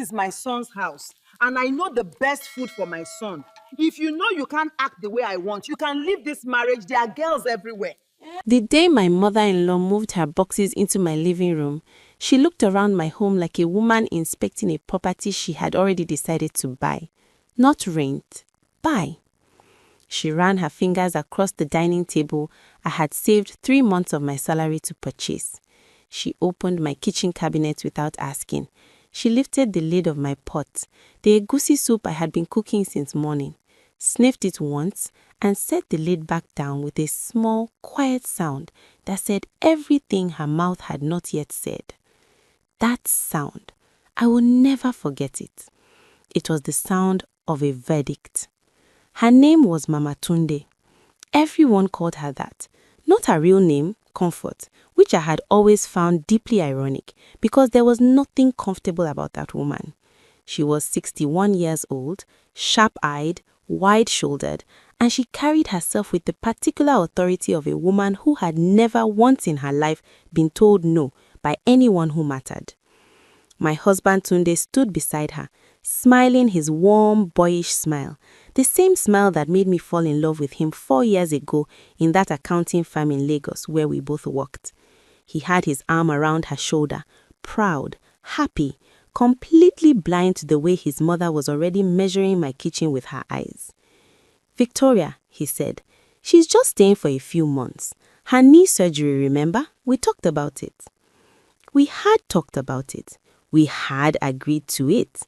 is my son's house, and I know the best food for my son. If you know you can't act the way I want, you can leave this marriage. There are girls everywhere. The day my mother-in-law moved her boxes into my living room, she looked around my home like a woman inspecting a property she had already decided to buy. Not rent, buy. She ran her fingers across the dining table I had saved 3 months of my salary to purchase. She opened my kitchen cabinet without asking. She lifted the lid of my pot, the egusi soup I had been cooking since morning, sniffed it once, and set the lid back down with a small, quiet sound that said everything her mouth had not yet said. That sound, I will never forget it. It was the sound of a verdict. Her name was Mama Tunde. Everyone called her that. Not her real name, Comfort, which I had always found deeply ironic because there was nothing comfortable about that woman. She was 61 years old, sharp-eyed, wide-shouldered, and she carried herself with the particular authority of a woman who had never once in her life been told no by anyone who mattered. My husband Tunde stood beside her, smiling his warm, boyish smile, the same smile that made me fall in love with him 4 years ago in that accounting firm in Lagos where we both worked. He had his arm around her shoulder, proud, happy, completely blind to the way his mother was already measuring my kitchen with her eyes. "Victoria," he said, "she's just staying for a few months. Her knee surgery, remember? We talked about it." We had talked about it. We had agreed to it.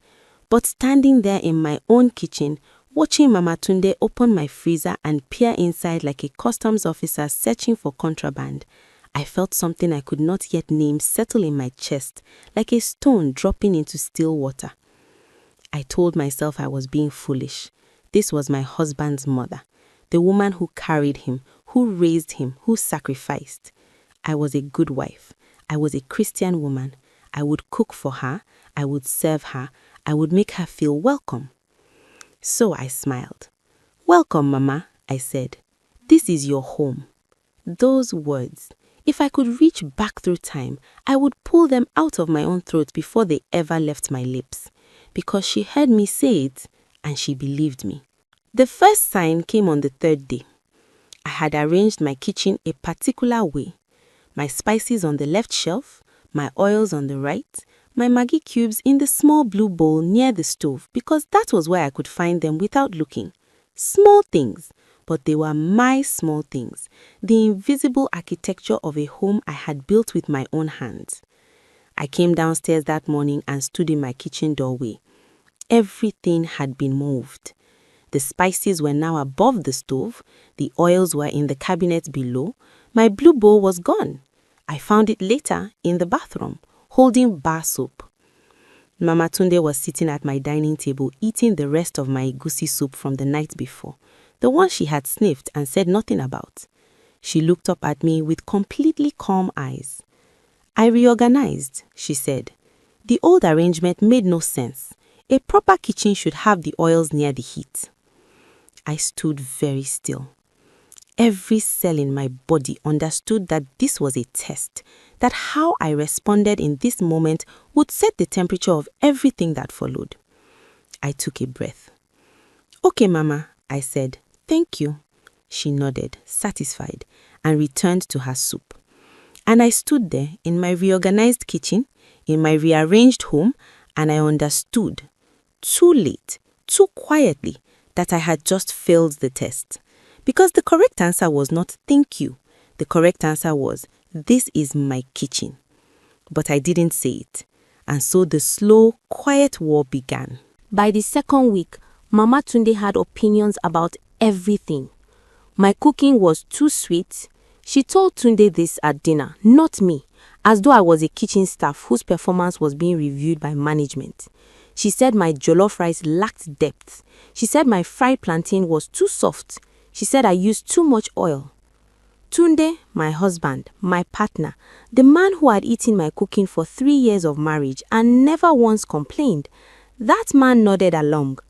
But standing there in my own kitchen, watching Mama Tunde open my freezer and peer inside like a customs officer searching for contraband, I felt something I could not yet name settle in my chest, like a stone dropping into still water. I told myself I was being foolish. This was my husband's mother, the woman who carried him, who raised him, who sacrificed. I was a good wife. I was a Christian woman. I would cook for her. I would serve her. I would make her feel welcome. So I smiled. "Welcome, Mama," I said. "This is your home." Those words, if I could reach back through time, I would pull them out of my own throat before they ever left my lips, because she heard me say it and she believed me. The first sign came on the 3rd day. I had arranged my kitchen a particular way. My spices on the left shelf, my oils on the right, my Maggi cubes in the small blue bowl near the stove because that was where I could find them without looking. Small things, but they were my small things, the invisible architecture of a home I had built with my own hands. I came downstairs that morning and stood in my kitchen doorway. Everything had been moved. The spices were now above the stove, the oils were in the cabinet below, my blue bowl was gone. I found it later in the bathroom, holding bar soap. Mama Tunde was sitting at my dining table eating the rest of my egusi soup from the night before, the one she had sniffed and said nothing about. She looked up at me with completely calm eyes. "I reorganized," she said. "The old arrangement made no sense. A proper kitchen should have the oils near the heat." I stood very still. Every cell in my body understood that this was a test, that how I responded in this moment would set the temperature of everything that followed. I took a breath. "Okay, Mama," I said. "Thank you." She nodded, satisfied, and returned to her soup. And I stood there in my reorganized kitchen, in my rearranged home, and I understood, too late, too quietly, that I had just failed the test. Because the correct answer was not "thank you." The correct answer was, "This is my kitchen." But I didn't say it. And so the slow, quiet war began. By the 2nd week, Mama Tunde had opinions about everything. My cooking was too sweet. She told Tunde this at dinner, not me, as though I was a kitchen staff whose performance was being reviewed by management. She said my jollof rice lacked depth. She said my fried plantain was too soft. She said I used too much oil. Tunde, my husband, my partner, the man who had eaten my cooking for 3 years of marriage and never once complained, that man nodded along.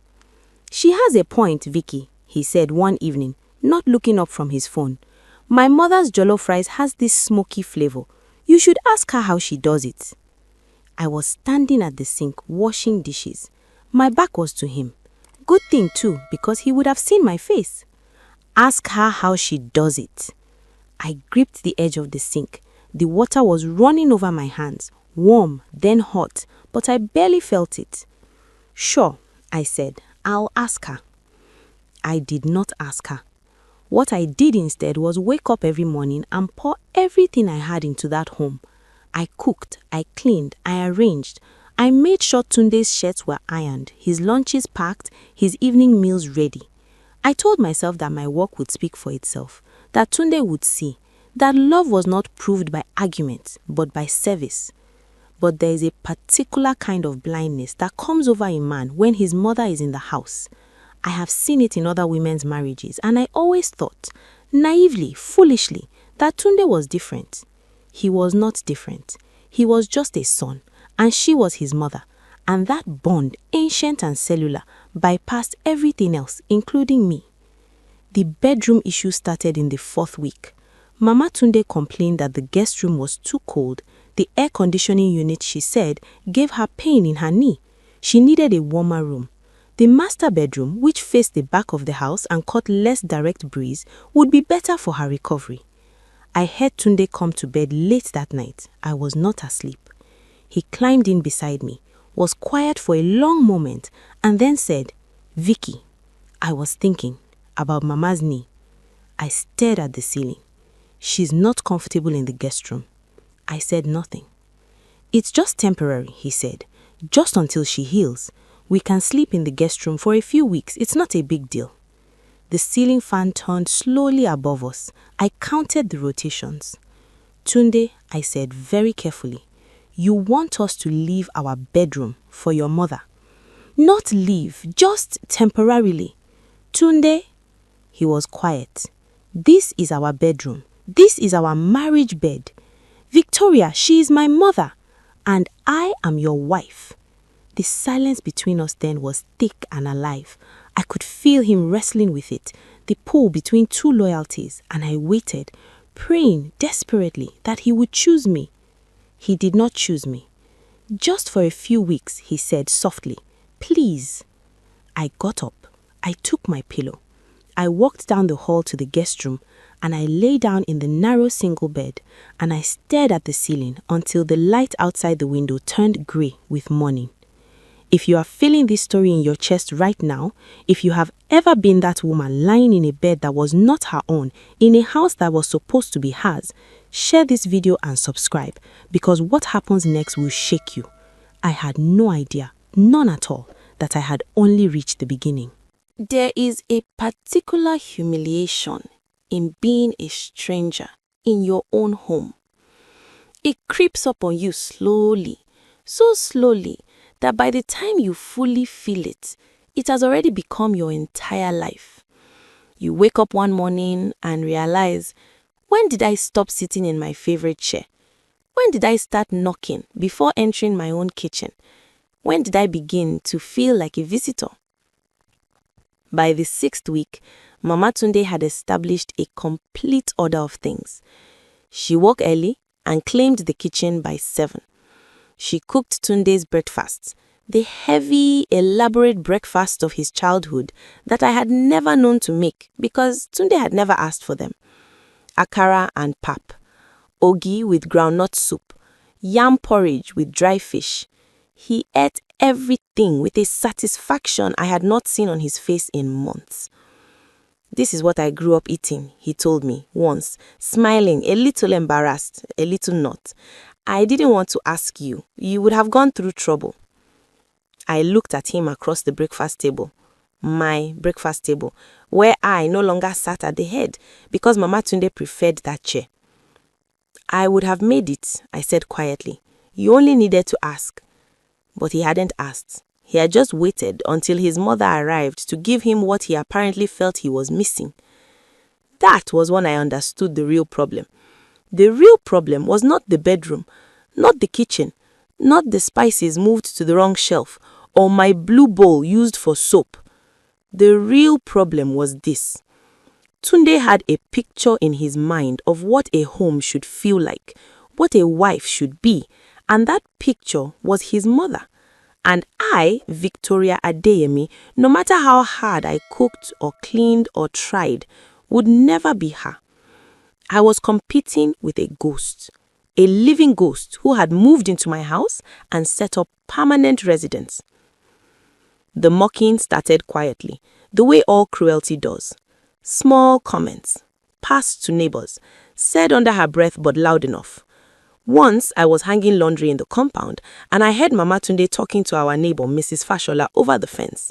"She has a point, Vicky," he said one evening, not looking up from his phone. "My mother's jollof rice has this smoky flavor. You should ask her how she does it." I was standing at the sink washing dishes. My back was to him. Good thing too, because he would have seen my face. Ask her how she does it. I gripped the edge of the sink. The water was running over my hands, warm, then hot, but I barely felt it. Sure, I said, I'll ask her. I did not ask her. What I did instead was wake up every morning and pour everything I had into that home. I cooked, I cleaned, I arranged. I made sure Tunde's shirts were ironed, his lunches packed, his evening meals ready. I told myself that my work would speak for itself, that Tunde would see, that love was not proved by arguments, but by service. But there is a particular kind of blindness that comes over a man when his mother is in the house. I have seen it in other women's marriages, and I always thought, naively, foolishly, that Tunde was different. He was not different. He was just a son, and she was his mother, and that bond, ancient and cellular, bypassed everything else, including me. The bedroom issue started in the 4th week. Mama Tunde complained that the guest room was too cold. The air conditioning unit, she said, gave her pain in her knee. She needed a warmer room. The master bedroom, which faced the back of the house and caught less direct breeze, would be better for her recovery. I heard Tunde come to bed late that night. I was not asleep. He climbed in beside me, was quiet for a long moment, and then said, Vicky, I was thinking about Mama's knee. I stared at the ceiling. She's not comfortable in the guest room. I said nothing. It's just temporary, he said, just until she heals. We can sleep in the guest room for a few weeks. It's not a big deal. The ceiling fan turned slowly above us. I counted the rotations. Tunde, I said very carefully, you want us to leave our bedroom for your mother. Not leave, just temporarily. Tunde, he was quiet. This is our bedroom. This is our marriage bed. Victoria, she is my mother, and I am your wife. The silence between us then was thick and alive. I could feel him wrestling with it, the pull between two loyalties, and I waited, praying desperately that he would choose me. He did not choose me. Just for a few weeks, he said softly, please. I got up. I took my pillow. I walked down the hall to the guest room, and I lay down in the narrow single bed, and I stared at the ceiling until the light outside the window turned grey with morning. If you are feeling this story in your chest right now, if you have ever been that woman lying in a bed that was not her own, in a house that was supposed to be hers, share this video and subscribe, because what happens next will shake you. I had no idea, none at all, that I had only reached the beginning. There is a particular humiliation in being a stranger in your own home. It creeps up on you slowly, so slowly, that by the time you fully feel it, it has already become your entire life. You wake up one morning and realize, when did I stop sitting in my favorite chair? When did I start knocking before entering my own kitchen? When did I begin to feel like a visitor? By the 6th week, Mama Tunde had established a complete order of things. She woke early and claimed the kitchen by 7. She cooked Tunde's breakfasts, the heavy, elaborate breakfast of his childhood that I had never known to make because Tunde had never asked for them. Akara and pap, ogi with groundnut soup, yam porridge with dry fish. He ate everything with a satisfaction I had not seen on his face in months. This is what I grew up eating, he told me once, smiling, a little embarrassed, a little not. I didn't want to ask you. You would have gone through trouble. I looked at him across the breakfast table, my breakfast table, where I no longer sat at the head because Mama Tunde preferred that chair. I would have made it, I said quietly. You only needed to ask. But he hadn't asked. He had just waited until his mother arrived to give him what he apparently felt he was missing. That was when I understood the real problem. The real problem was not the bedroom, not the kitchen, not the spices moved to the wrong shelf, or my blue bowl used for soap. The real problem was this. Tunde had a picture in his mind of what a home should feel like, what a wife should be, And that picture was his mother. And I, Victoria Adeyemi, no matter how hard I cooked or cleaned or tried, would never be her. I was competing with a ghost, a living ghost who had moved into my house and set up permanent residence. The mocking started quietly, the way all cruelty does. Small comments, passed to neighbors, said under her breath but loud enough. Once I was hanging laundry in the compound and I heard Mama Tunde talking to our neighbor Mrs. Fashola over the fence.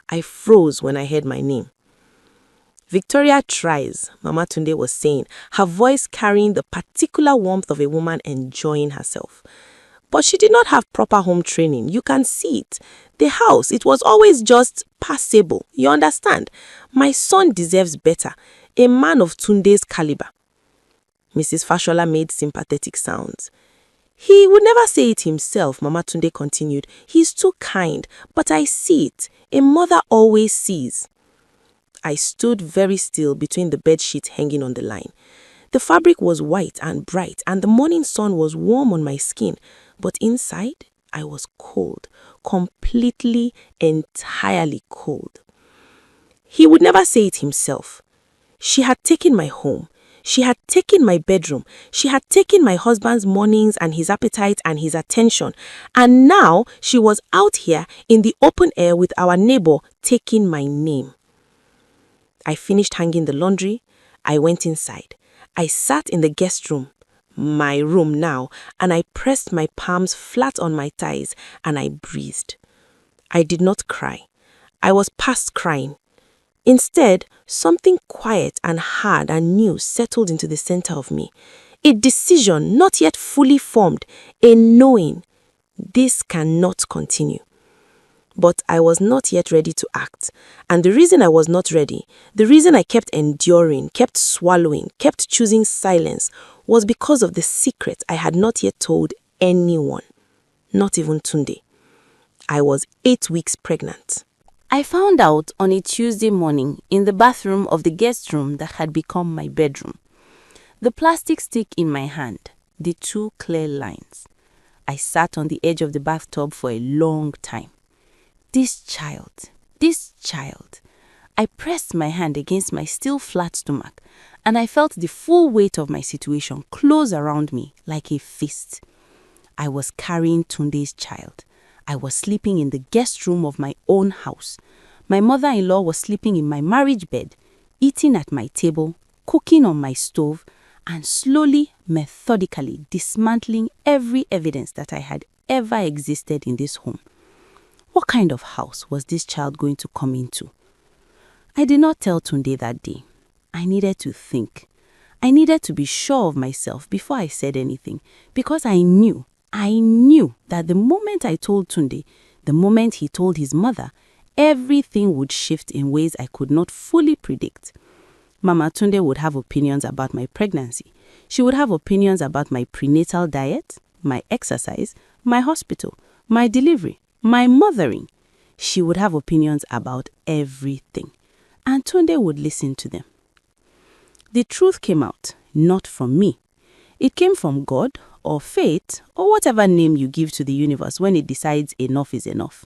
I froze when I heard my name. Victoria tries, Mama Tunde was saying, her voice carrying the particular warmth of a woman enjoying herself. But she did not have proper home training. You can see it. The house, it was always just passable. You understand? My son deserves better. A man of Tunde's caliber. Mrs. Fashola made sympathetic sounds. He would never say it himself, Mama Tunde continued. He's too kind, but I see it. A mother always sees. I stood very still between the bedsheets hanging on the line. The fabric was white and bright, and the morning sun was warm on my skin, but inside I was cold, completely, entirely cold. He would never say it himself. She had taken my home. She had taken my bedroom. She had taken my husband's mornings and his appetite and his attention. And now she was out here in the open air with our neighbor taking my name. I finished hanging the laundry. I went inside. I sat in the guest room, my room now, and I pressed my palms flat on my thighs and I breathed. I did not cry. I was past crying. Instead, something quiet and hard and new settled into the center of me. A decision not yet fully formed, a knowing. This cannot continue. But I was not yet ready to act. And the reason I was not ready, the reason I kept enduring, kept swallowing, kept choosing silence, was because of the secret I had not yet told anyone, not even Tunde. I was 8 weeks pregnant. I found out on a Tuesday morning in the bathroom of the guest room that had become my bedroom. The plastic stick in my hand, the 2 clear lines. I sat on the edge of the bathtub for a long time. This child. I pressed my hand against my still flat stomach and I felt the full weight of my situation close around me like a fist. I was carrying Tunde's child. I was sleeping in the guest room of my own house. My mother-in-law was sleeping in my marriage bed, eating at my table, cooking on my stove, and slowly, methodically dismantling every evidence that I had ever existed in this home. What kind of house was this child going to come into? I did not tell Tunde that day. I needed to think. I needed to be sure of myself before I said anything, because I knew that the moment I told Tunde, the moment he told his mother, everything would shift in ways I could not fully predict. Mama Tunde would have opinions about my pregnancy. She would have opinions about my prenatal diet, my exercise, my hospital, my delivery, my mothering. She would have opinions about everything. And Tunde would listen to them. The truth came out, not from me. It came from God or fate or whatever name you give to the universe when it decides enough is enough.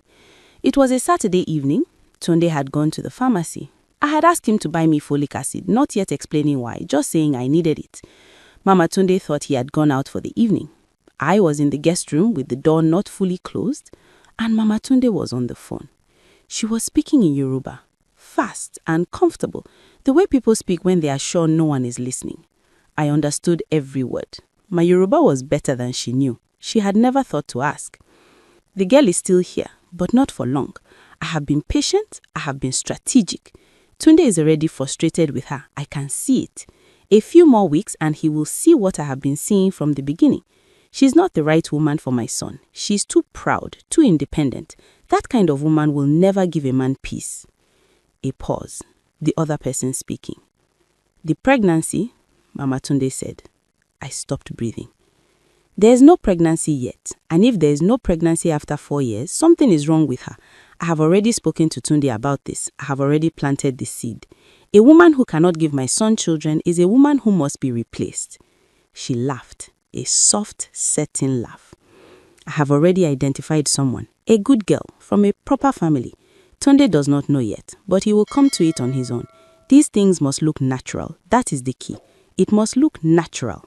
It was a Saturday evening. Tunde had gone to the pharmacy. I had asked him to buy me folic acid, not yet explaining why, just saying I needed it. Mama Tunde thought he had gone out for the evening. I was in the guest room with the door not fully closed, and Mama Tunde was on the phone. She was speaking in Yoruba, fast and comfortable, the way people speak when they are sure no one is listening. I understood every word. My Yoruba was better than she knew. She had never thought to ask. The girl is still here, but not for long. I have been patient. I have been strategic. Tunde is already frustrated with her. I can see it. A few more weeks and he will see what I have been seeing from the beginning. She's not the right woman for my son. She's too proud, too independent. That kind of woman will never give a man peace. A pause. The other person speaking. The pregnancy, Mama Tunde said. I stopped breathing. There is no pregnancy yet, and if there is no pregnancy after 4 years, something is wrong with her. I have already spoken to Tunde about this. I have already planted the seed. A woman who cannot give my son children is a woman who must be replaced. She laughed, a soft, certain laugh. I have already identified someone, a good girl, from a proper family. Tunde does not know yet, but he will come to it on his own. These things must look natural. That is the key. It must look natural.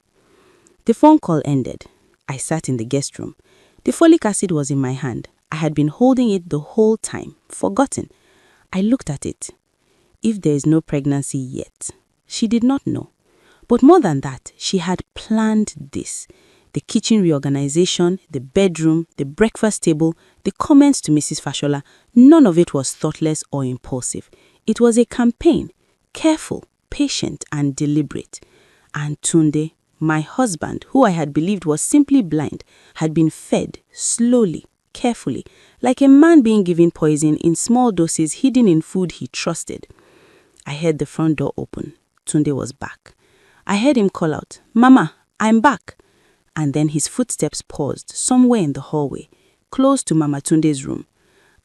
The phone call ended. I sat in the guest room. The folic acid was in my hand. I had been holding it the whole time, forgotten. I looked at it. If there is no pregnancy yet. She did not know. But more than that, she had planned this. The kitchen reorganization, the bedroom, the breakfast table, the comments to Mrs. Fashola, none of it was thoughtless or impulsive. It was a campaign, careful, patient, and deliberate. And Tunde, my husband, who I had believed was simply blind, had been fed slowly, carefully, like a man being given poison in small doses hidden in food he trusted. I heard the front door open. Tunde was back. I heard him call out, "Mama, I'm back." And then his footsteps paused somewhere in the hallway, close to Mama Tunde's room.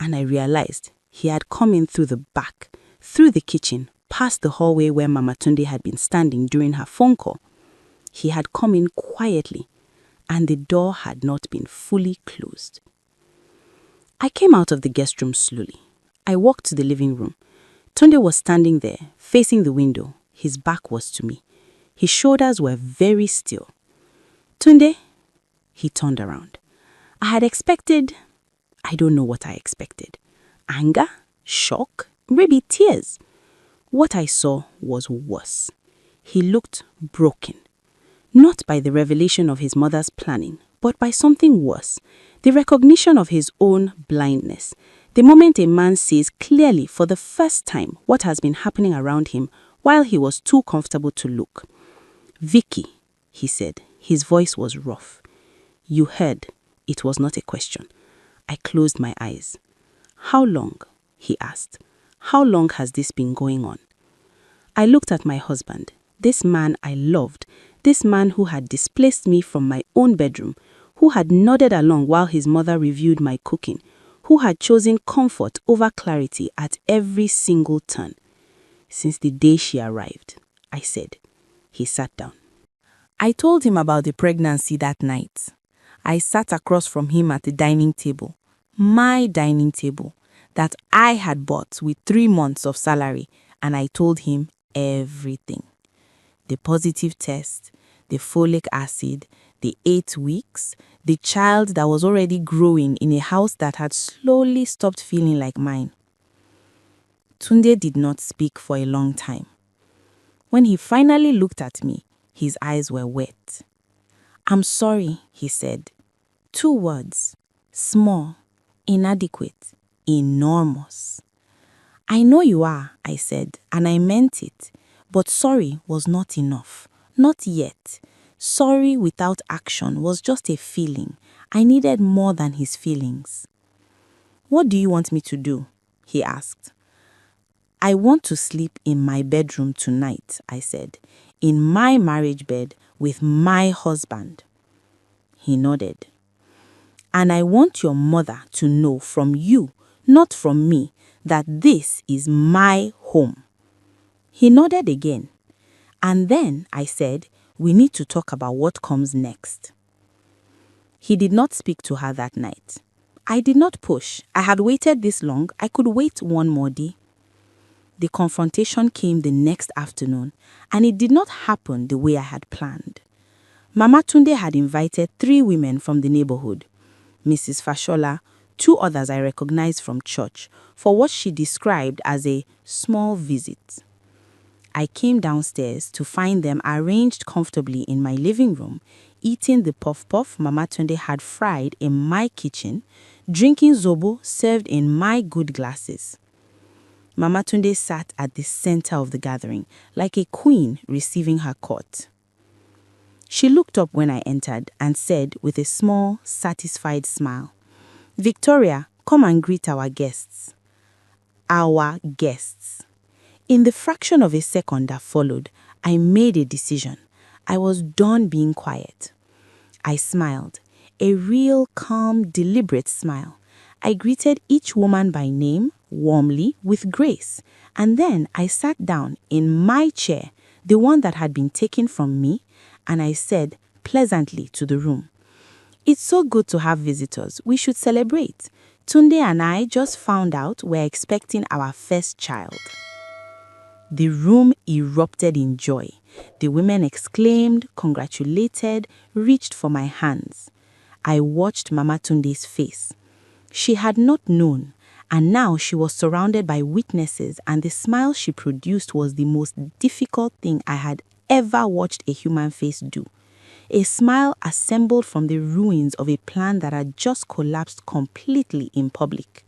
And I realized he had come in through the back, through the kitchen, past the hallway where Mama Tunde had been standing during her phone call. He had come in quietly, and the door had not been fully closed. I came out of the guest room slowly. I walked to the living room. Tunde was standing there, facing the window. His back was to me. His shoulders were very still. "Tunde," he turned around. I had expected, I don't know what I expected. Anger, shock, maybe tears. What I saw was worse. He looked broken. Not by the revelation of his mother's planning, but by something worse. The recognition of his own blindness. The moment a man sees clearly for the first time what has been happening around him while he was too comfortable to look. "Vicky," he said. His voice was rough. "You heard." It was not a question. I closed my eyes. "How long?" he asked. "How long has this been going on?" I looked at my husband, this man I loved, this man who had displaced me from my own bedroom, who had nodded along while his mother reviewed my cooking, who had chosen comfort over clarity at every single turn. "Since the day she arrived," I said. He sat down. I told him about the pregnancy that night. I sat across from him at the dining table, my dining table, that I had bought with 3 months of salary, and I told him everything. The positive test, the folic acid, the 8 weeks, the child that was already growing in a house that had slowly stopped feeling like mine. Tunde did not speak for a long time. When he finally looked at me, his eyes were wet. "I'm sorry," he said. 2 words. Small, inadequate, enormous. "I know you are," I said, and I meant it. But sorry was not enough. Not yet. Sorry without action was just a feeling. I needed more than his feelings. "What do you want me to do?" he asked. "I want to sleep in my bedroom tonight," I said. "In my marriage bed with my husband." He nodded. "And I want your mother to know from you, not from me, that this is my home." He nodded again. "And then," I said, "we need to talk about what comes next." He did not speak to her that night. I did not push. I had waited this long. I could wait one more day. The confrontation came the next afternoon, and it did not happen the way I had planned. Mama Tunde had invited 3 women from the neighborhood, Mrs. Fashola, 2 others I recognized from church, for what she described as a small visit. I came downstairs to find them arranged comfortably in my living room, eating the puff-puff Mama Tunde had fried in my kitchen, drinking zobo served in my good glasses. Mama Tunde sat at the center of the gathering, like a queen receiving her court. She looked up when I entered and said with a small, satisfied smile, "Victoria, come and greet our guests." Our guests. In the fraction of a second that followed, I made a decision. I was done being quiet. I smiled, a real, calm, deliberate smile. I greeted each woman by name, warmly, with grace, and then I sat down in my chair, the one that had been taken from me, and I said pleasantly to the room, It's so good to have visitors. We should celebrate. Tunde and I just found out we're expecting our first child. The room erupted in joy. The women exclaimed, congratulated, reached for my hands. I watched Mama Tunde's face. She had not known, and now she was surrounded by witnesses, and the smile she produced was the most difficult thing I had ever watched a human face do. A smile assembled from the ruins of a plan that had just collapsed completely in public.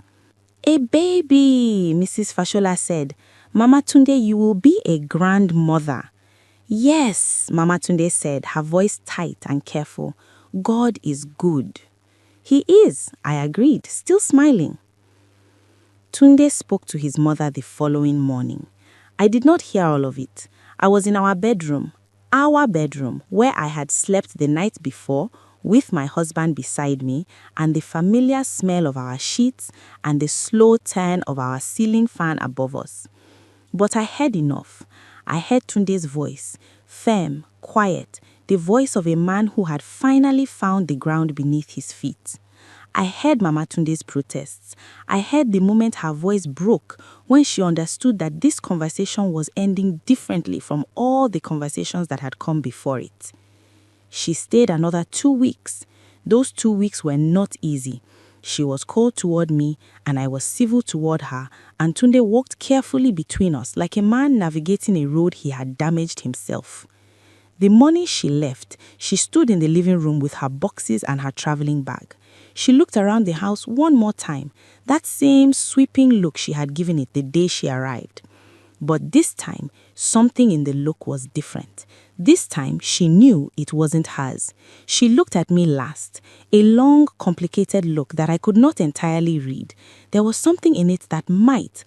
A baby, Mrs. Fashola said. Mama Tunde, you will be a grandmother. Yes, Mama Tunde said, her voice tight and careful. God is good. He is, I agreed, still smiling. Tunde spoke to his mother the following morning. I did not hear all of it. I was in our bedroom, where I had slept the night before, with my husband beside me, and the familiar smell of our sheets and the slow turn of our ceiling fan above us. But I heard enough. I heard Tunde's voice, firm, quiet, the voice of a man who had finally found the ground beneath his feet. I heard Mama Tunde's protests. I heard the moment her voice broke when she understood that this conversation was ending differently from all the conversations that had come before it. She stayed another 2 weeks. Those 2 weeks were not easy. She was cold toward me, and I was civil toward her, and Tunde walked carefully between us like a man navigating a road he had damaged himself. The morning she left, she stood in the living room with her boxes and her traveling bag. She looked around the house one more time, that same sweeping look she had given it the day she arrived. But this time, something in the look was different. This time, she knew it wasn't hers. She looked at me last, a long, complicated look that I could not entirely read. There was something in it that might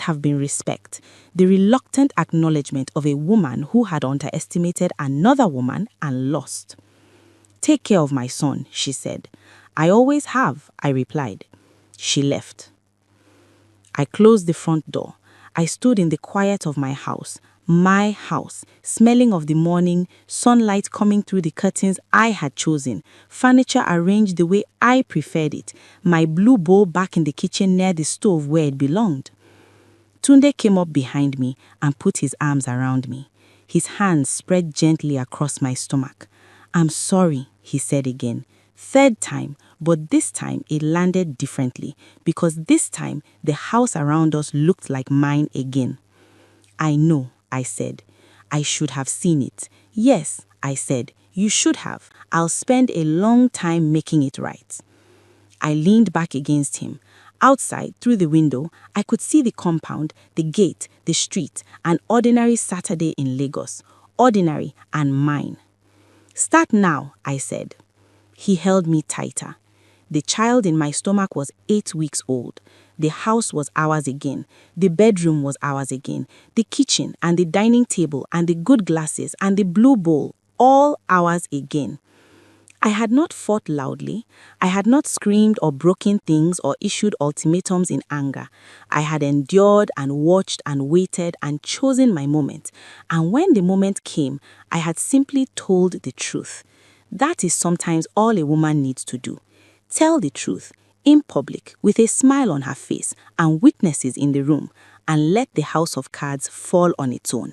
have been respect, the reluctant acknowledgement of a woman who had underestimated another woman and lost. Take care of my son, she said. I always have, I replied. She left. I closed the front door. I stood in the quiet of my house, smelling of the morning, sunlight coming through the curtains I had chosen, furniture arranged the way I preferred it, my blue bowl back in the kitchen near the stove where it belonged. Tunde came up behind me and put his arms around me. His hands spread gently across my stomach. I'm sorry, he said again. Third time, but this time it landed differently because this time the house around us looked like mine again. I know, I said. I should have seen it. Yes, I said, you should have. I'll spend a long time making it right. I leaned back against him. Outside, through the window, I could see the compound, the gate, the street, an ordinary Saturday in Lagos. Ordinary and mine. Start now, I said. He held me tighter. The child in my stomach was 8 weeks old. The house was ours again. The bedroom was ours again. The kitchen and the dining table and the good glasses and the blue bowl, all ours again. I had not fought loudly. I had not screamed or broken things or issued ultimatums in anger. I had endured and watched and waited and chosen my moment. And when the moment came, I had simply told the truth. That is sometimes all a woman needs to do. Tell the truth, in public, with a smile on her face and witnesses in the room, and let the house of cards fall on its own.